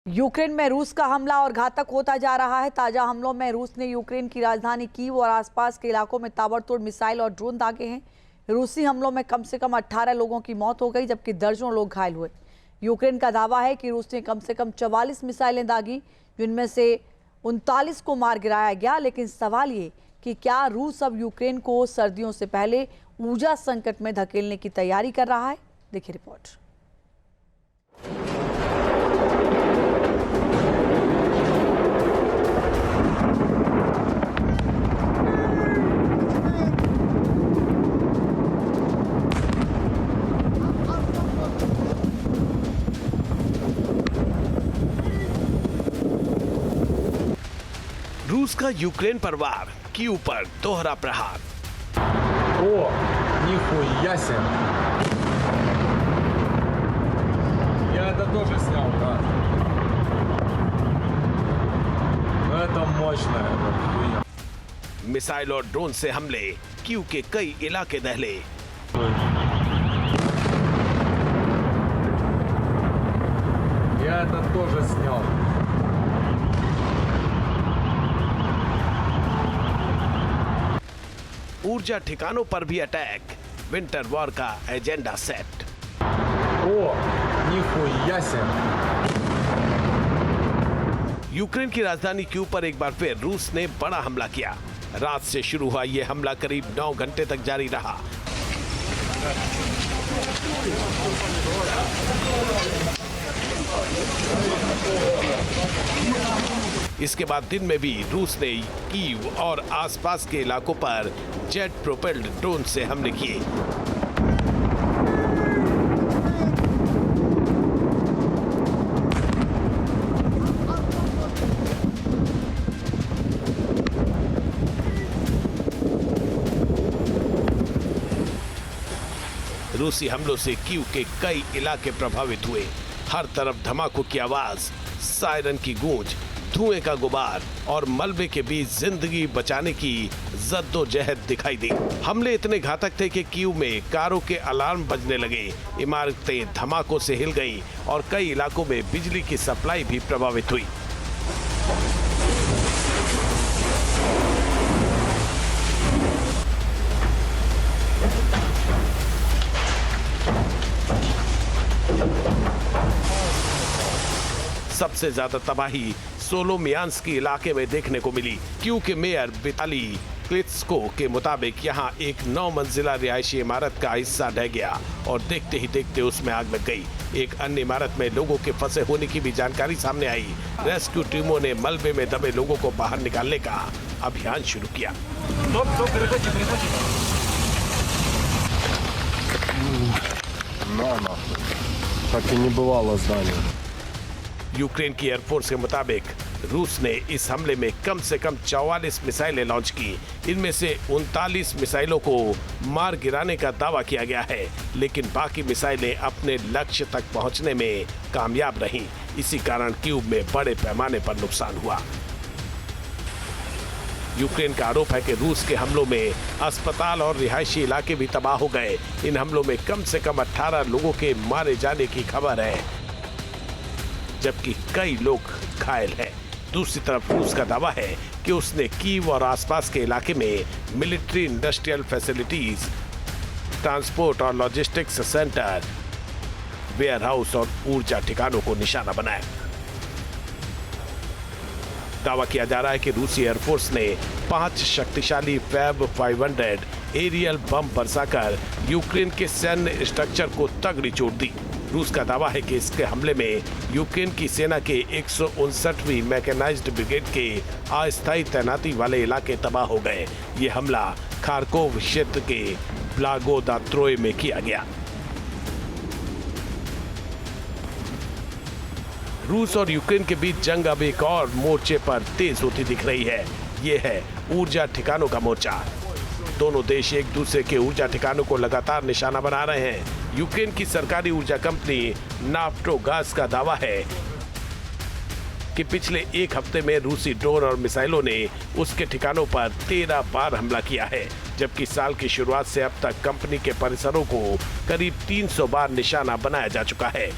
Ukraine में रूस का हमला और घातक होता जा रहा है। ताजा हमलों में रूस ने यूक्रेन की राजधानी कीव और आसपास के इलाकों में ताबड़तोड़ मिसाइल और ड्रोन दागे हैं। रूसी हमलों में कम से कम 18 लोगों की मौत हो गई, जबकि दर्जनों लोग घायल हुए। यूक्रेन का दावा है कि रूस ने कम से कम 44 मिसाइलें दागी, जिनमें से 39 को मार गिराया गया। लेकिन सवाल ये कि क्या रूस अब यूक्रेन को सर्दियों से पहले ऊर्जा संकट में धकेलने की तैयारी कर रहा है? देखिए रिपोर्ट। रूस का यूक्रेन पर वार, कीव पर दोहरा प्रहार। О, нихуя себе! Я это тоже снял, да. Но это мощно, это хуйня. मिसाइल और ड्रोन से हमले, कीव के कई इलाके दहले। Я это тоже снял. ऊर्जा ठिकानों पर भी अटैक, विंटर वॉर का एजेंडा सेट। О, нихуя себе! यूक्रेन की राजधानी कीव पर एक बार फिर रूस ने बड़ा हमला किया। रात से शुरू हुआ यह हमला करीब 9 घंटे तक जारी रहा। इसके बाद दिन में भी रूस ने कीव और आसपास के इलाकों पर जेट प्रोपेल्ड ड्रोन से हमले किए। रूसी हमलों से कीव के कई इलाके प्रभावित हुए। हर तरफ धमाकों की आवाज, सायरन की गूंज, धुएं का गुबार और मलबे के बीच जिंदगी बचाने की जद्दोजहद दिखाई दी। हमले इतने घातक थे कि कीव में कारों के अलार्म बजने लगे, इमारतें धमाकों से हिल गईं और कई इलाकों में बिजली की सप्लाई भी प्रभावित हुई। सबसे ज्यादा तबाही सोलोमियांस्की इलाके में देखने को मिली। कीव के मेयर विताली क्लित्स्को के मुताबिक यहाँ एक 9 मंजिला रिहायशी इमारत का हिस्सा ढह गया और देखते ही देखते उसमें आग लग गई। एक अन्य इमारत में लोगों के फंसे होने की भी जानकारी सामने आई। रेस्क्यू टीमों ने मलबे में दबे लोगों को बाहर निकालने का अभियान शुरू किया। Так и не бывало здание. यूक्रेन की एयरफोर्स के मुताबिक रूस ने इस हमले में कम से कम 44 मिसाइलें लॉन्च की। इनमें से 39 मिसाइलों को मार गिराने का दावा किया गया है, लेकिन बाकी मिसाइलें अपने लक्ष्य तक पहुंचने में कामयाब रहीं। इसी कारण कीव में बड़े पैमाने पर नुकसान हुआ। यूक्रेन का आरोप है कि रूस के हमलों में अस्पताल और रिहायशी इलाके भी तबाह हो गए। इन हमलों में कम से कम 18 लोगों के मारे जाने की खबर है, जबकि कई लोग घायल हैं। दूसरी तरफ रूस का दावा है कि उसने कीव और आसपास के इलाके में मिलिट्री इंडस्ट्रियल फैसिलिटीज, ट्रांसपोर्ट और लॉजिस्टिक्स सेंटर, वेयरहाउस और ऊर्जा ठिकानों को निशाना बनाया। दावा किया जा रहा है कि रूसी एयरफोर्स ने 5 शक्तिशाली फैब 500 एरियल बम बरसाकर यूक्रेन के सैन्य स्ट्रक्चर को तगड़ी चोट दी। रूस का दावा है कि इसके हमले में यूक्रेन की सेना के 159वीं मैकेनाइज्ड ब्रिगेड के अस्थायी तैनाती वाले इलाके तबाह हो गए। ये हमला खारकोव क्षेत्र के ब्लागोदात्रोय में किया गया। रूस और यूक्रेन के बीच जंग अब एक और मोर्चे पर तेज होती दिख रही है। ये है ऊर्जा ठिकानों का मोर्चा। दोनों देश एक दूसरे के ऊर्जा ठिकानों को लगातार निशाना बना रहे हैं। यूक्रेन की सरकारी ऊर्जा कंपनी नाफ्टोगाज का दावा है कि पिछले एक हफ्ते में रूसी ड्रोन और मिसाइलों ने उसके ठिकानों पर 13 बार हमला किया है, जबकि साल की शुरुआत से अब तक कंपनी के परिसरों को करीब 300 बार निशाना बनाया जा चुका है।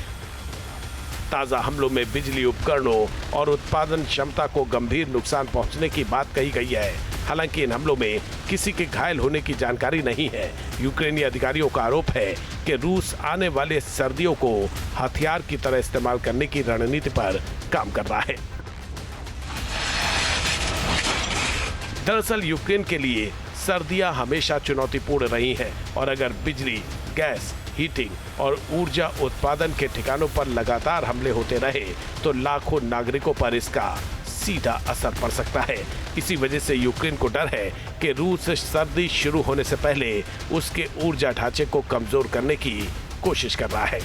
ताजा हमलों में बिजली उपकरणों और उत्पादन क्षमता को गंभीर नुकसान पहुंचने की बात कही गई है। हालांकि इन हमलों में किसी के घायल होने की जानकारी नहीं है। यूक्रेनी अधिकारियों का आरोप है कि रूस आने वाले सर्दियों को हथियार की तरह इस्तेमाल करने की रणनीति पर काम कर रहा है। दरअसल यूक्रेन के लिए सर्दियां हमेशा चुनौतीपूर्ण रही हैं और अगर बिजली, गैस, हीटिंग और ऊर्जा उत्पादन के ठिकानों पर लगातार हमले होते रहे तो लाखों नागरिकों पर इसका सीधा असर पड़ सकता है। इसी वजह से यूक्रेन को डर है कि रूस सर्दी शुरू होने से पहले उसके ऊर्जा ढांचे को कमजोर करने की कोशिश कर रहा है।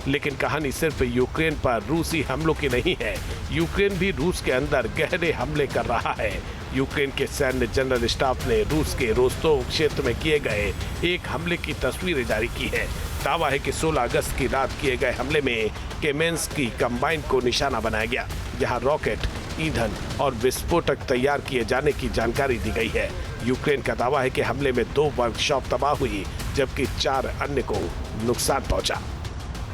लेकिन कहानी सिर्फ यूक्रेन पर रूसी हमलों की नहीं है। यूक्रेन भी रूस के अंदर गहरे हमले कर रहा है। यूक्रेन के सैन्य जनरल स्टाफ ने रूस के रोस्तोव क्षेत्र में किए गए एक हमले की तस्वीरें जारी की है। दावा है कि 16 अगस्त की रात किए गए हमले में केमेंस्की कंबाइन को निशाना बनाया गया, जहां रॉकेट, ईंधन और विस्फोटक तैयार किए जाने की जानकारी दी गई है। यूक्रेन का दावा है कि हमले में 2 वर्कशॉप तबाह हुई जबकि 4 अन्य को नुकसान पहुंचा।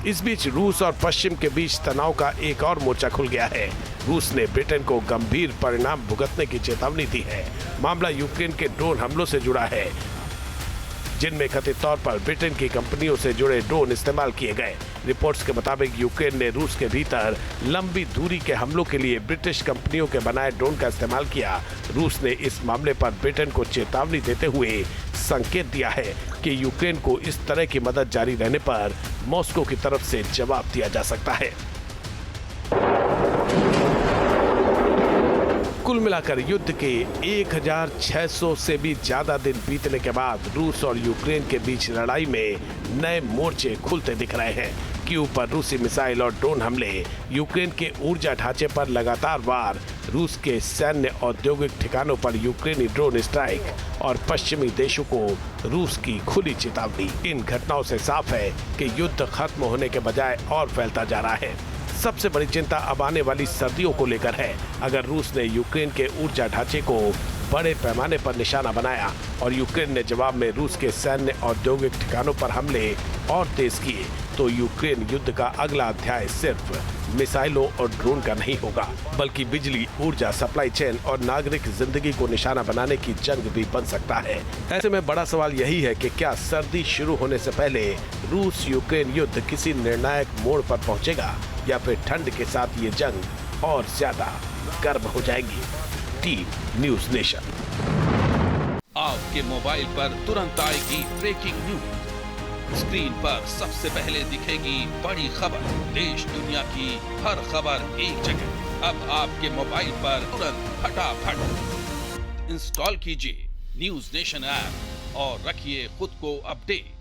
इस बीच रूस और पश्चिम के बीच तनाव का एक और मोर्चा खुल गया है। रूस ने ब्रिटेन को गंभीर परिणाम भुगतने की चेतावनी दी है। मामला यूक्रेन के ड्रोन हमलों से जुड़ा है, जिनमें कथित तौर पर ब्रिटेन की कंपनियों से जुड़े ड्रोन इस्तेमाल किए गए। रिपोर्ट्स के मुताबिक यूक्रेन ने रूस के भीतर लंबी दूरी के हमलों के लिए ब्रिटिश कंपनियों के बनाए ड्रोन का इस्तेमाल किया। रूस ने इस मामले पर ब्रिटेन को चेतावनी देते हुए संकेत दिया है कि यूक्रेन को इस तरह की मदद जारी रहने पर मॉस्को की तरफ से जवाब दिया जा सकता है। कुल मिलाकर युद्ध के 1600 से भी ज्यादा दिन बीतने के बाद रूस और यूक्रेन के बीच लड़ाई में नए मोर्चे खुलते दिख रहे हैं। कीव पर रूसी मिसाइल और ड्रोन हमले, यूक्रेन के ऊर्जा ढांचे पर लगातार वार, रूस के सैन्य औद्योगिक ठिकानों पर यूक्रेनी ड्रोन स्ट्राइक और पश्चिमी देशों को रूस की खुली चेतावनी। इन घटनाओं से साफ है कि युद्ध खत्म होने के बजाय और फैलता जा रहा है। सबसे बड़ी चिंता अब आने वाली सर्दियों को लेकर है। अगर रूस ने यूक्रेन के ऊर्जा ढांचे को बड़े पैमाने पर निशाना बनाया और यूक्रेन ने जवाब में रूस के सैन्य औद्योगिक ठिकानों पर हमले और तेज किए तो यूक्रेन युद्ध का अगला अध्याय सिर्फ मिसाइलों और ड्रोन का नहीं होगा, बल्कि बिजली, ऊर्जा सप्लाई चेन और नागरिक जिंदगी को निशाना बनाने की जंग भी बन सकता है। ऐसे में बड़ा सवाल यही है कि क्या सर्दी शुरू होने से पहले रूस यूक्रेन युद्ध किसी निर्णायक मोड़ पर पहुंचेगा या फिर ठंड के साथ ये जंग और ज्यादा गर्म हो जाएगी। Team news nation. आपके मोबाइल पर तुरंत आएगी ब्रेकिंग न्यूज। स्क्रीन पर सबसे पहले दिखेगी बड़ी खबर। देश दुनिया की हर खबर एक जगह। अब आपके मोबाइल पर तुरंत फटाफट इंस्टॉल कीजिए न्यूज़ नेशन ऐप और रखिए खुद को अपडेट।